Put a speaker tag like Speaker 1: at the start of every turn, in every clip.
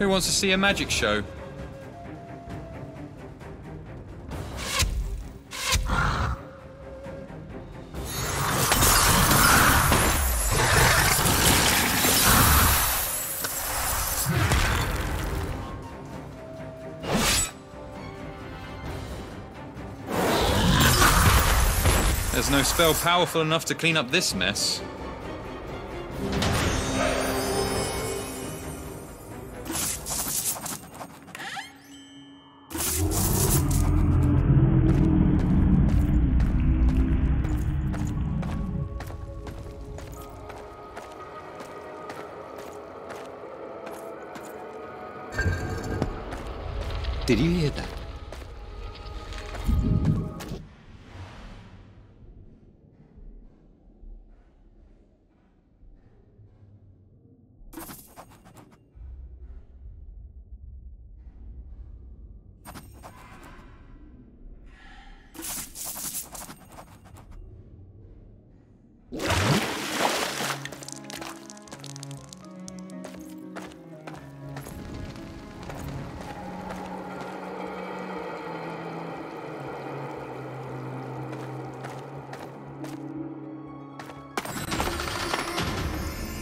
Speaker 1: Who wants to see a magic show? There's no spell powerful enough to clean up this mess.
Speaker 2: Did you hear that?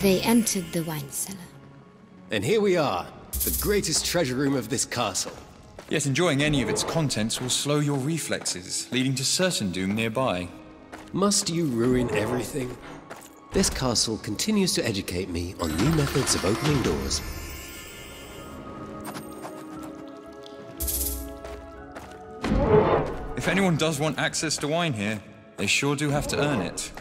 Speaker 3: They entered the wine cellar.
Speaker 2: And here we are, the greatest treasure room of this castle.
Speaker 1: Yet enjoying any of its contents will slow your reflexes, leading to certain doom nearby.
Speaker 2: Must you ruin everything? This castle continues to educate me on new methods of opening doors.
Speaker 1: If anyone does want access to wine here, they sure do have to earn it.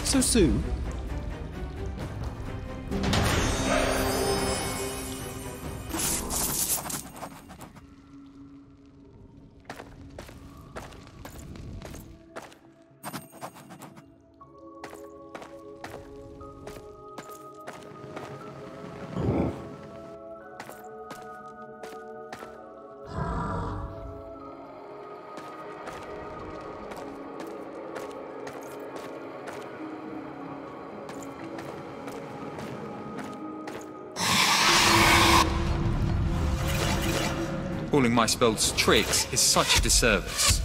Speaker 2: So soon?
Speaker 1: Calling my spells tricks is such a disservice.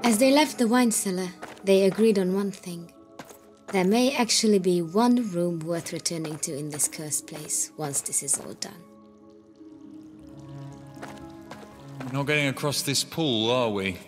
Speaker 3: As they left the wine cellar, they agreed on one thing. There may actually be one room worth returning to in this cursed place once this is all done.
Speaker 1: We're not getting across this pool, are we?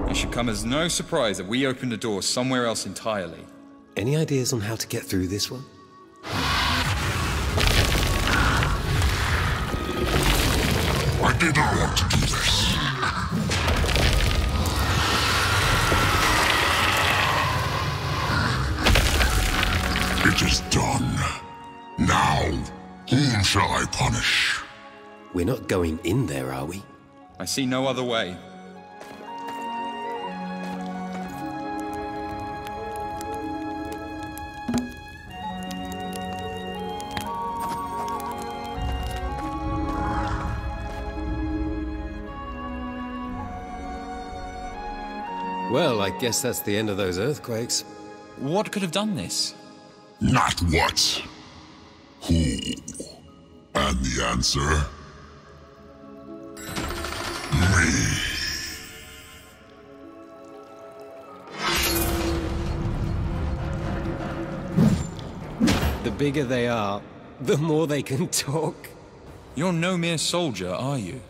Speaker 1: It should come as no surprise that we opened a door somewhere else entirely.
Speaker 2: Any ideas on how to get through this one?
Speaker 4: I did not want to do this. It is done. Now, whom shall I punish?
Speaker 2: We're not going in there, are we?
Speaker 1: I see no other way.
Speaker 2: Well, I guess that's the end of those earthquakes.
Speaker 1: What could have done this?
Speaker 4: Not what. Who? And the answer? Me.
Speaker 2: The bigger they are, the more they can talk.
Speaker 1: You're no mere soldier, are you?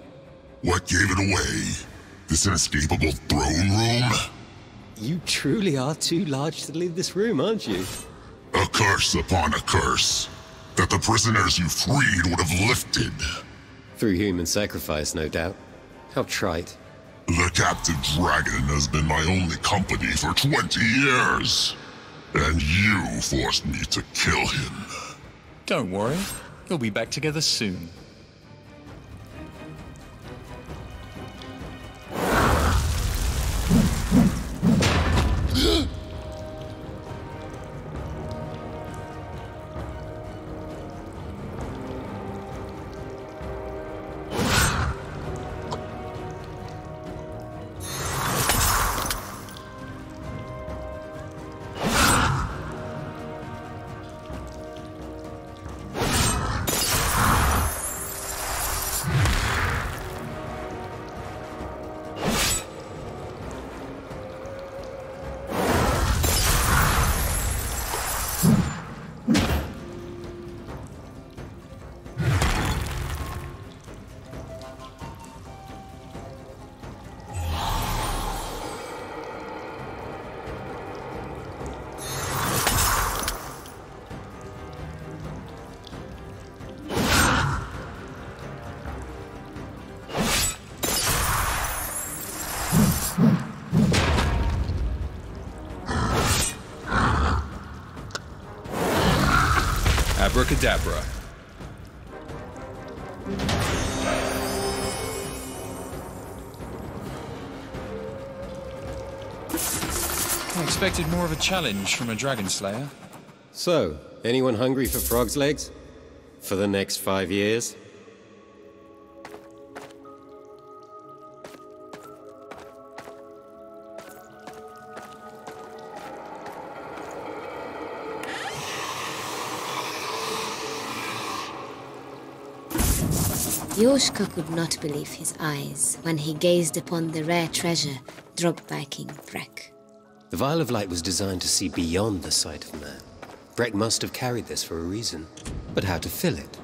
Speaker 4: What gave it away? This inescapable throne room?
Speaker 2: You truly are too large to leave this room, aren't you?
Speaker 4: A curse upon a curse that the prisoners you freed would have lifted.
Speaker 2: Through human sacrifice, no doubt. How trite.
Speaker 4: The captive dragon has been my only company for 20 years. And you forced me to kill him.
Speaker 1: Don't worry. You'll be back together soon. Abracadabra. I expected more of a challenge from a dragon slayer.
Speaker 2: So, anyone hungry for frog's legs? For the next 5 years?
Speaker 3: Yoshka could not believe his eyes when he gazed upon the rare treasure dropped by King Brek.
Speaker 2: The Vial of Light was designed to see beyond the sight of man. Brek must have carried this for a reason. But how to fill it?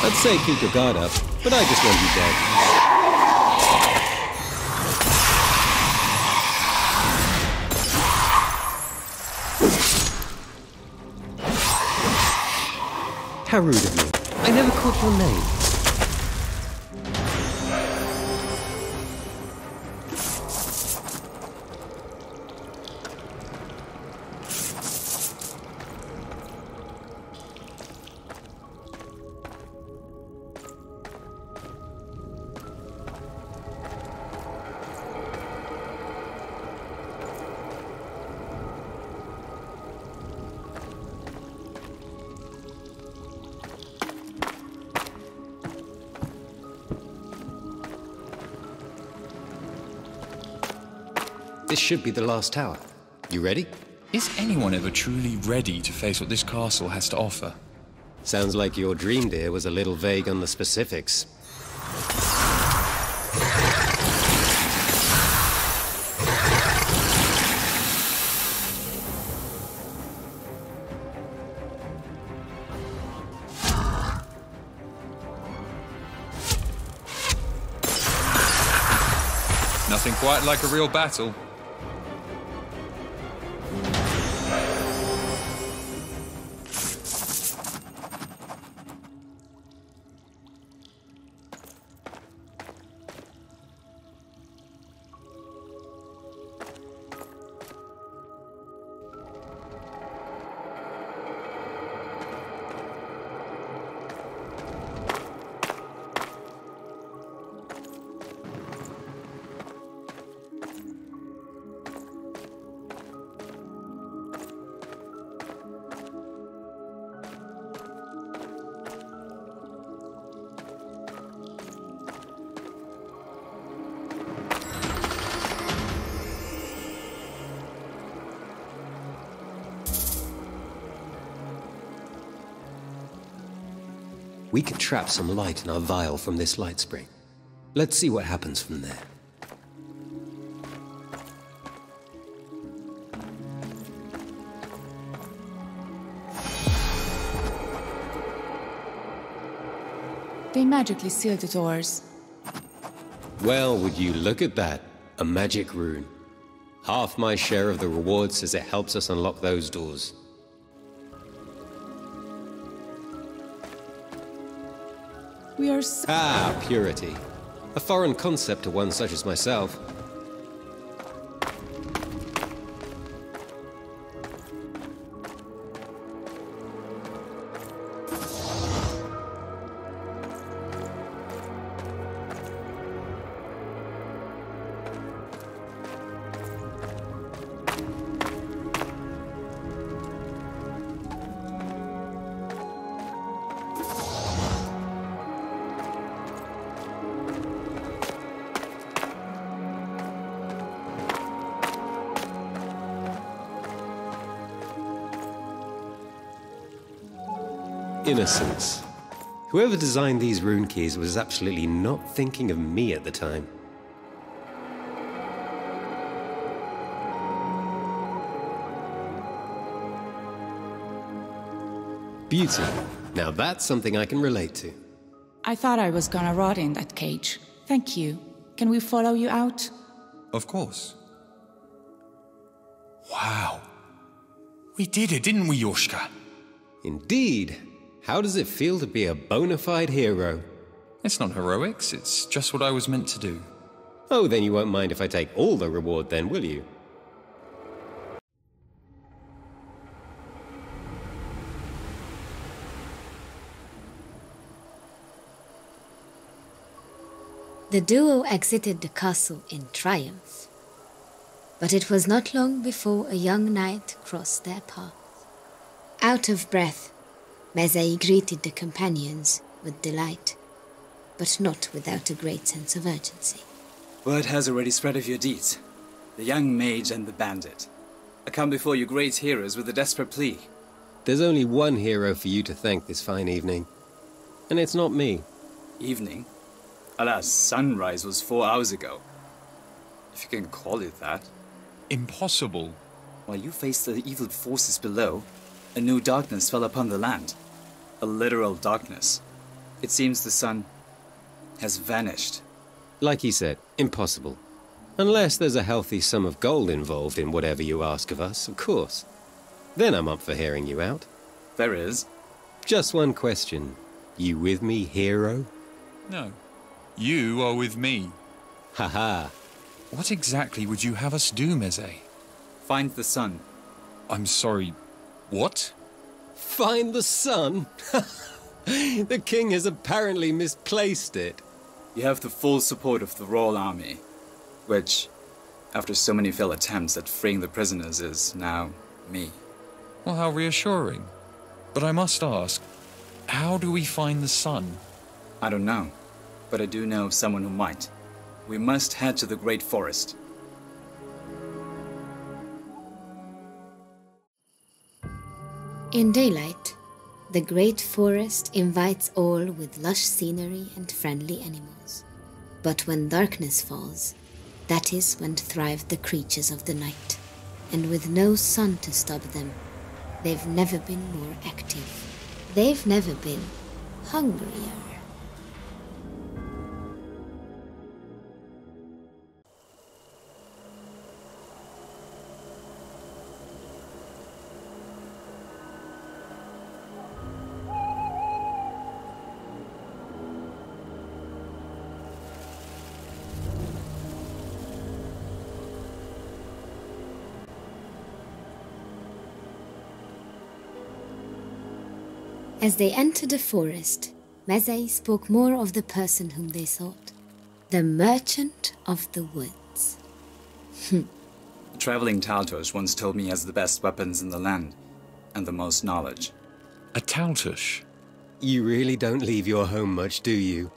Speaker 2: I'd say keep your guard up, but I just want you dead. How rude of me. I never caught your name. This should be the last tower. You ready?
Speaker 1: Is anyone ever truly ready to face what this castle has to offer?
Speaker 2: Sounds like your dream, dear, was a little vague on the specifics.
Speaker 1: Nothing quite like a real battle.
Speaker 2: We can trap some light in our vial from this light spring. Let's see what happens from there.
Speaker 5: They magically sealed the doors.
Speaker 2: Well, would you look at that? A magic rune. Half my share of the reward says it helps us unlock those doors.
Speaker 5: We are so—
Speaker 2: Ah, purity. A foreign concept to one such as myself. Innocence. Whoever designed these rune keys was absolutely not thinking of me at the time. Beauty. Now that's something I can relate to.
Speaker 5: I thought I was gonna rot in that cage. Thank you. Can we follow you out?
Speaker 1: Of course. Wow. We did it, didn't we, Yoshka?
Speaker 2: Indeed. How does it feel to be a bona fide hero?
Speaker 1: It's not heroics, it's just what I was meant to do.
Speaker 2: Oh, then you won't mind if I take all the reward then, will you?
Speaker 3: The duo exited the castle in triumph. But it was not long before a young knight crossed their path. Out of breath, Mezey greeted the companions with delight, but not without a great sense of urgency.
Speaker 6: Word has already spread of your deeds. The young mage and the bandit. I come before you great heroes with a desperate plea.
Speaker 2: There's only one hero for you to thank this fine evening. And it's not me.
Speaker 6: Evening? Alas, sunrise was 4 hours ago. If you can call it that.
Speaker 1: Impossible.
Speaker 6: While you faced the evil forces below, a new darkness fell upon the land. A literal darkness. It seems the sun has vanished.
Speaker 2: Like he said, impossible. Unless there's a healthy sum of gold involved in whatever you ask of us, of course. Then I'm up for hearing you out.
Speaker 6: There is.
Speaker 2: Just one question. You with me, hero?
Speaker 1: No. You are with me.
Speaker 2: Haha.
Speaker 1: What exactly would you have us do, Mezey?
Speaker 6: Find the sun.
Speaker 1: I'm sorry, what?
Speaker 2: Find the sun? The king has apparently misplaced it.
Speaker 6: You have the full support of the royal army, which, after so many failed attempts at freeing the prisoners, is now me.
Speaker 1: Well, how reassuring. But I must ask, how do we find the sun?
Speaker 6: I don't know, but I do know someone who might. We must head to the great forest.
Speaker 3: In daylight, the great forest invites all with lush scenery and friendly animals. But when darkness falls, that is when thrive the creatures of the night. And with no sun to stop them, they've never been more active. They've never been hungrier. As they entered the forest, Mezey spoke more of the person whom they sought, the merchant of the woods.
Speaker 6: A traveling Taltosh once told me he has the best weapons in the land, and the most knowledge.
Speaker 1: A Taltosh?
Speaker 2: You really don't leave your home much, do you?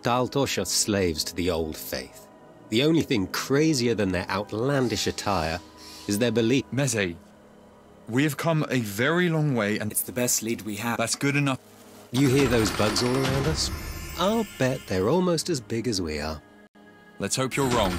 Speaker 2: Taltosh are slaves to the old faith. The only thing crazier than their outlandish attire is their belief.
Speaker 1: Mezey, we have come a very long way and
Speaker 6: It's the best lead we have.
Speaker 1: that's good enough.
Speaker 2: You hear those bugs all around us? I'll bet they're almost as big as we are.
Speaker 1: Let's hope you're wrong.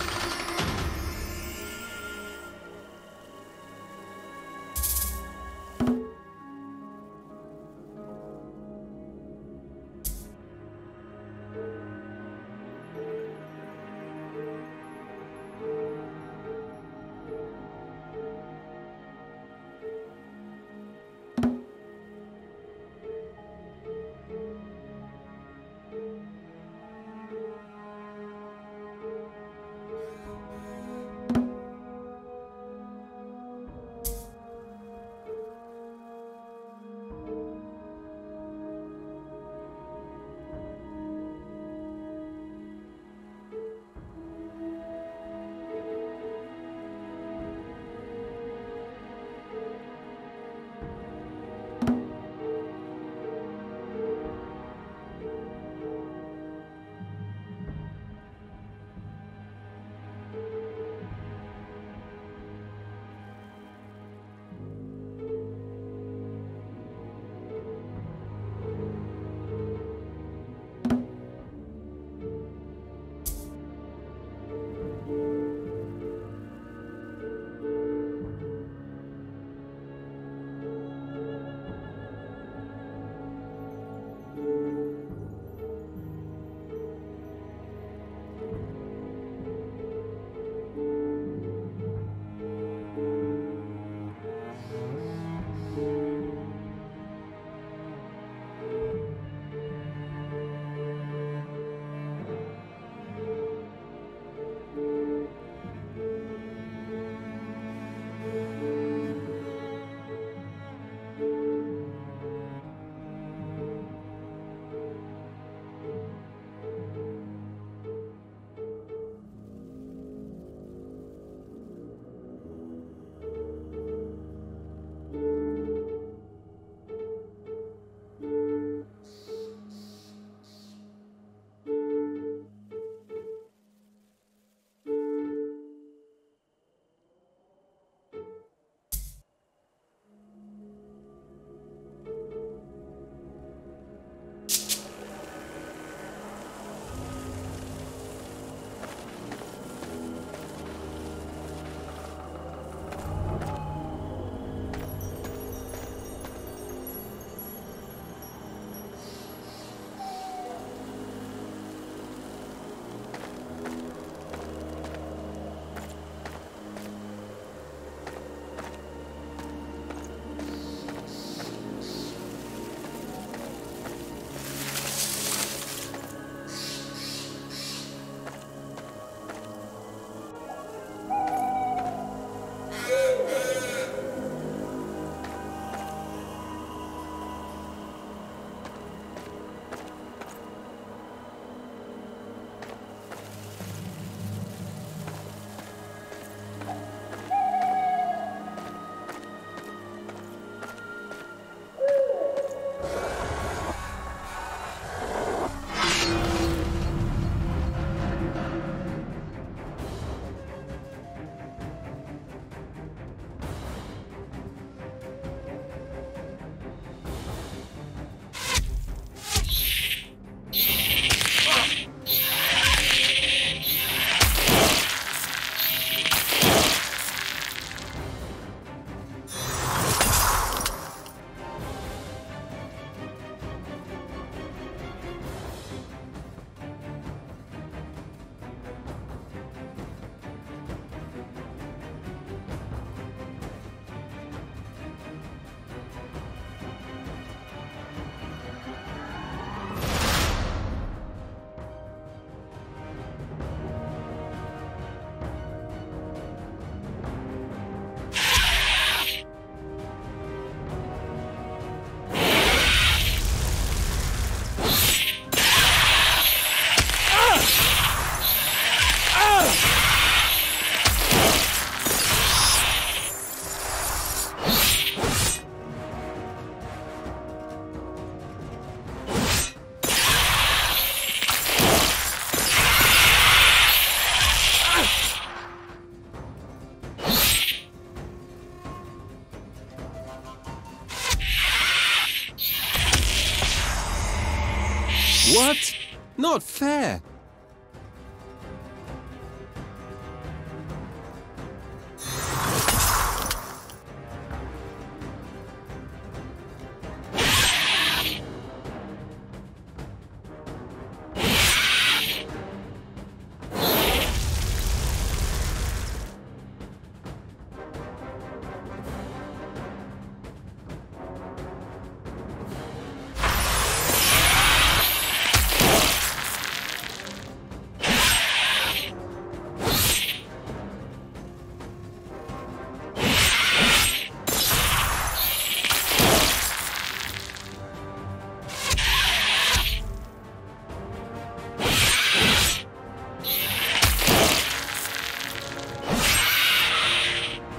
Speaker 2: What? Not fair.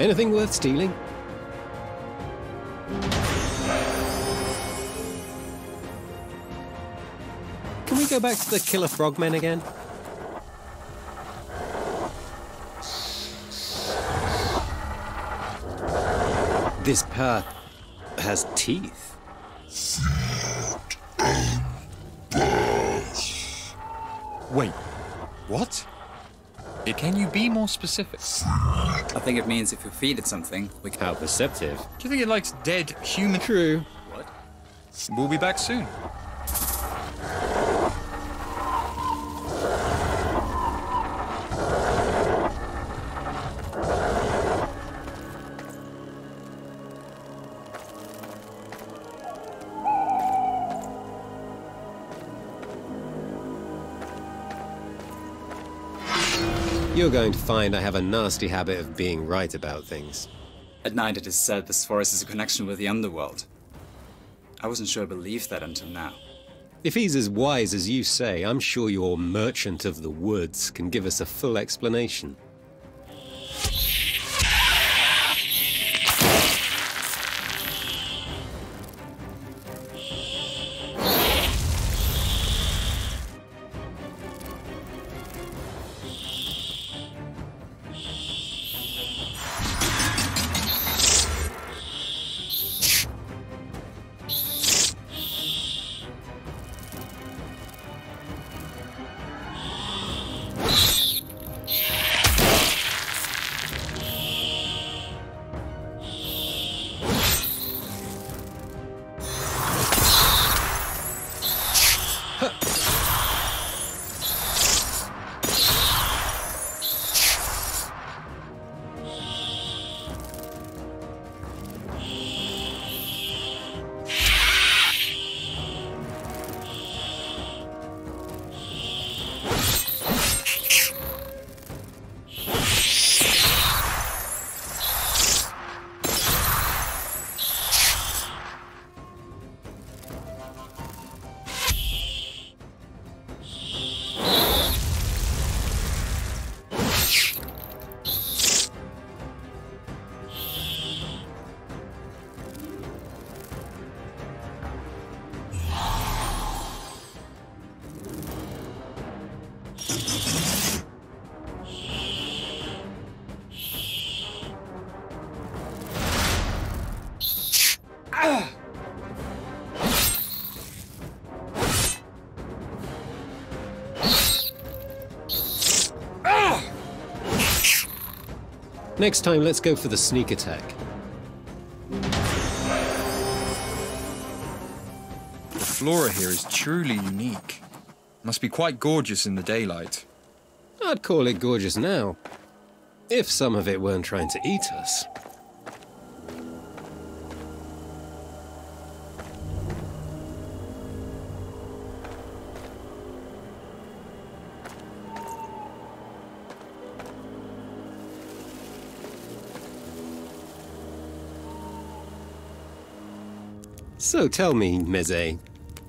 Speaker 2: Anything worth stealing? Can we go back to the killer frogmen again? This path has teeth.
Speaker 1: Wait, what? Can you be more specific?
Speaker 6: I think it means if you feed it something, we can...
Speaker 2: How perceptive.
Speaker 1: Do you think it likes dead human?
Speaker 2: True.
Speaker 6: What?
Speaker 1: We'll be back soon.
Speaker 2: You're going to find I have a nasty habit of being right about things.
Speaker 6: At night it is said this forest has a connection with the underworld. I wasn't sure I believed that until now.
Speaker 2: If he's as wise as you say, I'm sure your merchant of the woods can give us a full explanation. Next time, let's go for the sneak attack.
Speaker 1: The flora here is truly unique. Must be quite gorgeous in the daylight.
Speaker 2: I'd call it gorgeous now, if some of it weren't trying to eat us. So tell me, Mezey,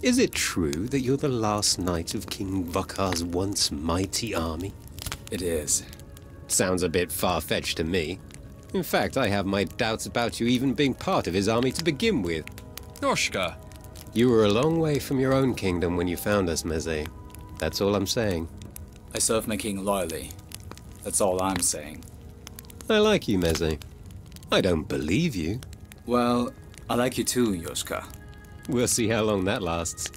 Speaker 2: is it true that you're the last knight of King Vakar's once mighty army?
Speaker 6: It is.
Speaker 2: Sounds a bit far-fetched to me. In fact, I have my doubts about you even being part of his army to begin with.
Speaker 1: Yoshka.
Speaker 2: You were a long way from your own kingdom when you found us, Mezey. That's all I'm saying.
Speaker 6: I serve my king loyally. That's all I'm saying.
Speaker 2: I like you, Mezey. I don't believe you.
Speaker 6: Well, I like you too, Yoshka.
Speaker 2: We'll see how long that lasts.